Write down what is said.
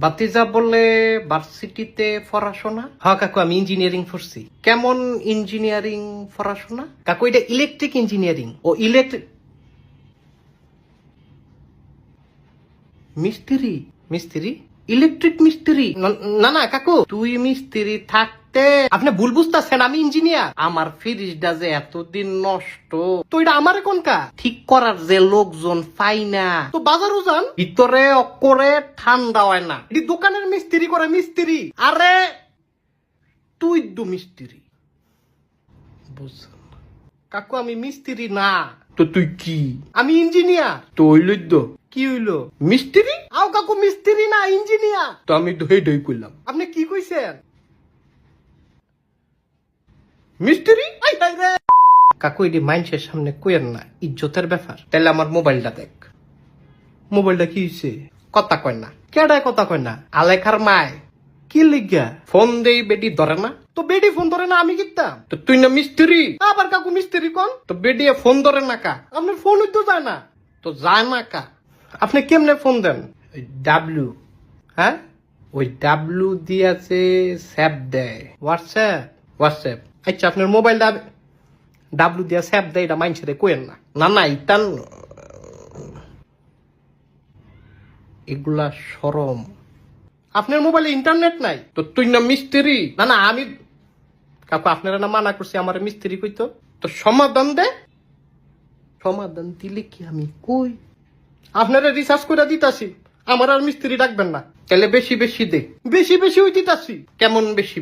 বাতিজা বলে ভার্সিটিতে পড়াশোনা? হ্যাঁ কাকু, আমি ইঞ্জিনিয়ারিং পড়ছি। কেমন ইঞ্জিনিয়ারিং পড়াশোনা কাকু? এটা ইলেকট্রিক ইঞ্জিনিয়ারিং। ও ইলেকট্রিক মিস্ত্রি? মিস্ত্রি ইলেকট্রিক মিস্ত্রি? না না কাকু, তুই মিস্ত্রি থাকতে আপনি ভুল বুঝতেছেন, আমি ইঞ্জিনিয়ার। আমার ফ্রিজটা যে এতদিন নষ্ট, তো এটা আমার কোনকা ঠিক করার যে লোকজন পাই না, তো বাজারও যান, ভিতরে অকরে ঠান্ডা হয় না। এটি দোকানের মিস্ত্রি করে মিস্ত্রি। আরে তুই দু মিস্ত্রি বুঝছেন কাকু, আমি মিস্ত্রি না তো তুই কি? আমি ইঞ্জিনিয়ার। তো হইল কি হইলো? মিস্ত্রি? আও কাকু, মিস্ত্রি না ইঞ্জিনিয়ার। তো আমি দই করলাম, আপনি কি কইছেন? মিস্ত্রি? কাকু এটি মাইন্সের সামনে কইেন না, ইজ্জতের ব্যাপার। তাহলে আমার মোবাইলটা দেখ। মোবাইলটা কি হয়েছে? কথা কয় না কেডায়? কথা কয় না আলেখার মায় কি লিখা? ফোন দেই বেডি ধরে না, তো বেডি ফোন ধরে না আমি কিতাম? তো তুই না মিস্ত্রি? আবার কাকু মিস্ত্রি কোন? তো বেডি ফোন ধরে না কা? আপনার ফোন তো যায় না। তো যায় না কা? আপনি কেমনে ফোন দেন? ডাব্লু? হ্যাঁ, ওই ডাব্লু দিয়েছে স্যাপ দেয় হোয়াটসঅ্যাপ। হোয়াটসঅ্যাপ আচ্ছা, আপনার মোবাইলটা ডাব্লু দিয়া স্যাপ দেয়, এটা মাইনছে কোয়েন না। না না ইতান এগুলা সরম। আপনার মোবাইলে ইন্টারনেট নাই তো তুই না মিস্ত্রি? না না আমি কাকু আপনারা না মানা করছি আমার মিস্ত্রি কইতো। তো সমাধান দে। সমাধান দিলে কি আমি কই? আপনারা রিসার্চ করে দিতাছি, আমার আর মিস্ত্রি ডাকবেন না। তাহলে বেশি বেশি দে। বেশি বেশি ওই দিতাছি। কেমন বেশি?